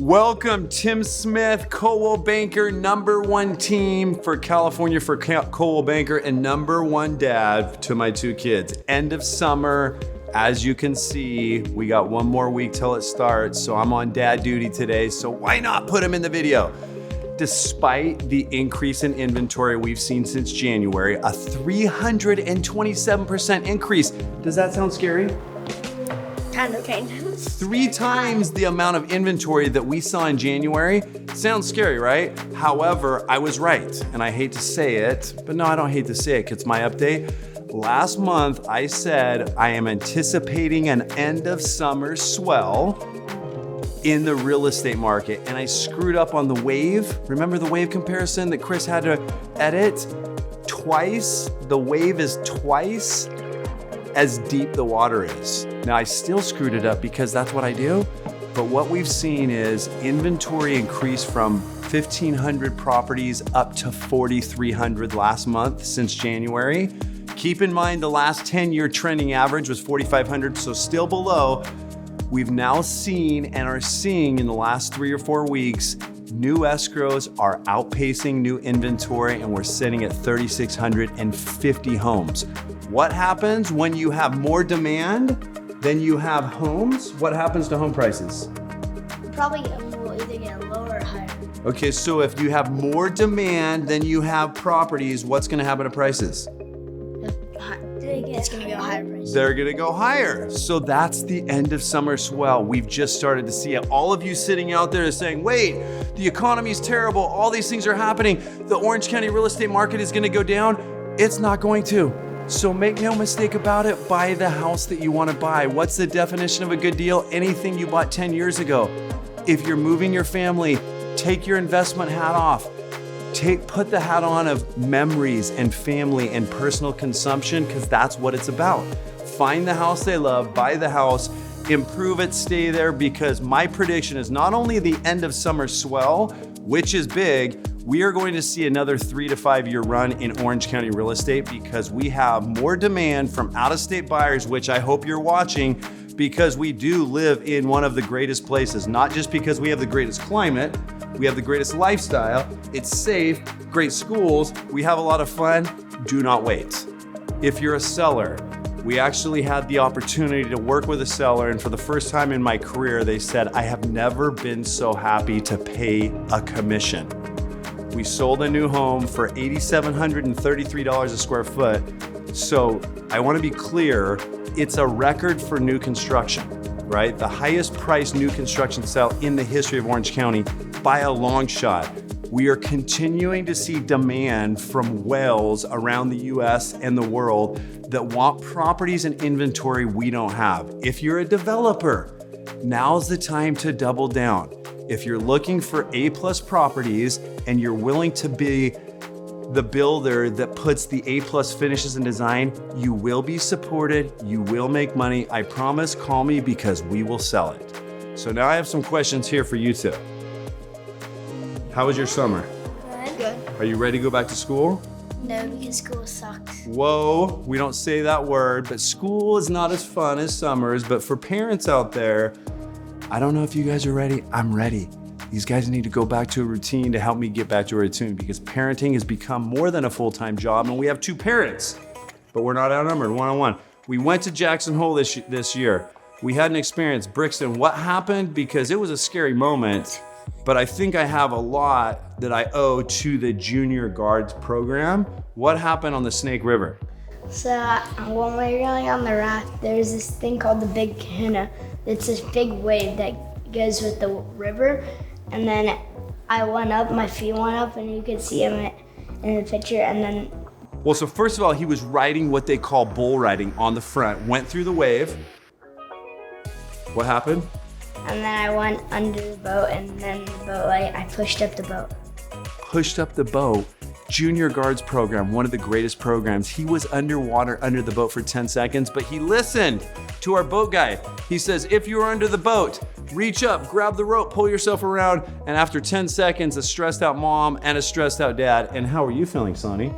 Welcome, Tim Smith, Coldwell Banker, #1 team for California for Coldwell Banker, and #1 dad to my 2 kids. End of summer. As you can see, we got 1 more week till it starts, so I'm on dad duty today, so why not put him in the video? Despite the increase in inventory we've seen since January, a 327% increase. Does that sound scary? Kind of. 3 times the amount of inventory that we saw in January. Sounds scary, right? However, I was right, and I hate to say it, but no, I don't hate to say it, 'cause it's my update. Last month, I said I am anticipating an end of summer swell in the real estate market, and I screwed up on the wave. Remember the wave comparison that Chris had to edit? Twice, the wave is twice as deep the water is. Now, I still screwed it up because that's what I do, but what we've seen is inventory increase from 1,500 properties up to 4,300 last month since January. Keep in mind the last 10-year trending average was 4,500, so still below. We've now seen and are seeing in the last 3 or 4 weeks, new escrows are outpacing new inventory, and we're sitting at 3,650 homes. What happens when you have more demand than you have homes? What happens to home prices? Probably will either get lower or higher. Okay, so if you have more demand than you have properties, what's gonna happen to prices? It's gonna go higher prices. They're gonna go higher. So that's the end of summer swell. We've just started to see it. All of you sitting out there is saying, wait, the economy's terrible. All these things are happening. The Orange County real estate market is gonna go down. It's not going to. So make no mistake about it, buy the house that you wanna buy. What's the definition of a good deal? Anything you bought 10 years ago. If you're moving your family, take your investment hat off. Put the hat on of memories and family and personal consumption, because that's what it's about. Find the house they love, buy the house, improve it, stay there, because my prediction is not only the end of summer swell, which is big, we are going to see another 3 to 5 year run in Orange County real estate because we have more demand from out-of-state buyers, which I hope you're watching, because we do live in one of the greatest places, not just because we have the greatest climate, we have the greatest lifestyle, it's safe, great schools, we have a lot of fun. Do not wait. If you're a seller, we actually had the opportunity to work with a seller, and for the first time in my career, they said, I have never been so happy to pay a commission. We sold a new home for $8,733 a square foot. So I wanna be clear, it's a record for new construction, right? The highest priced new construction sale in the history of Orange County by a long shot. We are continuing to see demand from whales around the US and the world that want properties and inventory we don't have. If you're a developer, now's the time to double down. If you're looking for A+ properties and you're willing to be the builder that puts the A+ finishes and design, you will be supported, you will make money. I promise, call me because we will sell it. So now I have some questions here for you two. How was your summer? Good. Are you ready to go back to school? No, because school sucks. Whoa, we don't say that word, but school is not as fun as summers. But for parents out there, I don't know if you guys are ready. I'm ready. These guys need to go back to a routine to help me get back to a routine, because parenting has become more than a full-time job, and we have 2 parents, but we're not outnumbered, 1-on-1. We went to Jackson Hole this year. We had an experience. Brixton, what happened? Because it was a scary moment, but I think I have a lot that I owe to the Junior Guards program. What happened on the Snake River? So when we were going on the raft, there's this thing called the Big Kahuna. It's this big wave that goes with the river. And then I went up, my feet went up, and you could see him in the picture, and then... Well, so first of all, he was riding what they call bull riding on the front, went through the wave. What happened? And then I went under the boat, and then the boat, I pushed up the boat. Pushed up the boat. Junior Guards program, one of the greatest programs. He was underwater under the boat for 10 seconds, but he listened to our boat guide. He says, if you're under the boat, reach up, grab the rope, pull yourself around, and after 10 seconds, a stressed out mom and a stressed out dad. And how are you feeling, Sonny?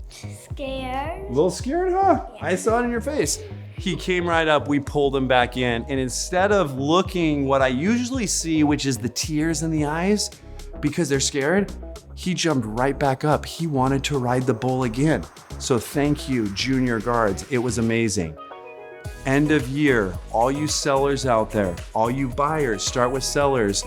Scared. A little scared, huh? Yeah. I saw it in your face. He came right up, we pulled him back in, and instead of looking what I usually see, which is the tears in the eyes, because they're scared, he jumped right back up. He wanted to ride the bull again. So thank you, junior guards. It was amazing. End of year, all you sellers out there, all you buyers, start with sellers.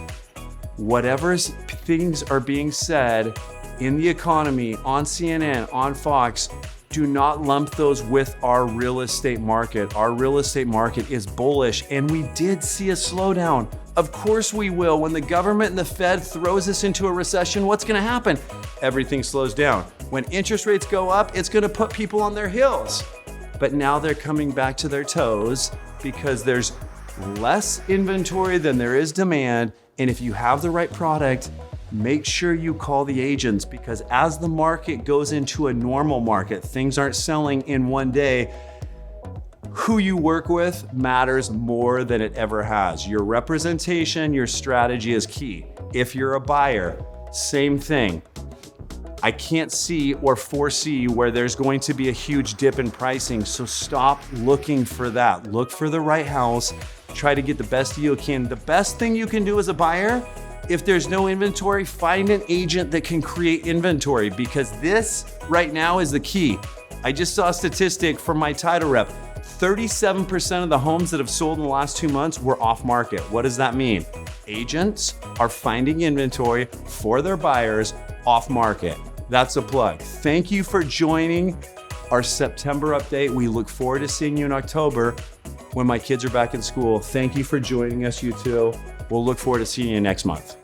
Whatever things are being said in the economy, on CNN, on Fox, do not lump those with our real estate market. Our real estate market is bullish, and we did see a slowdown. Of course we will. When the government and the Fed throws us into a recession, what's gonna happen? Everything slows down. When interest rates go up, it's gonna put people on their heels. But now they're coming back to their toes because there's less inventory than there is demand. And if you have the right product, make sure you call the agents, because as the market goes into a normal market, things aren't selling in one day. Who you work with matters more than it ever has. Your representation, your strategy is key. If you're a buyer, same thing. I can't see or foresee where there's going to be a huge dip in pricing, so stop looking for that. Look for the right house. Try to get the best deal you can. The best thing you can do as a buyer, if there's no inventory, find an agent that can create inventory, because this right now is the key. I just saw a statistic from my title rep. 37% of the homes that have sold in the last 2 months were off market. What does that mean? Agents are finding inventory for their buyers off market. That's a plug. Thank you for joining our September update. We look forward to seeing you in October when my kids are back in school. Thank you for joining us, you two. We'll look forward to seeing you next month.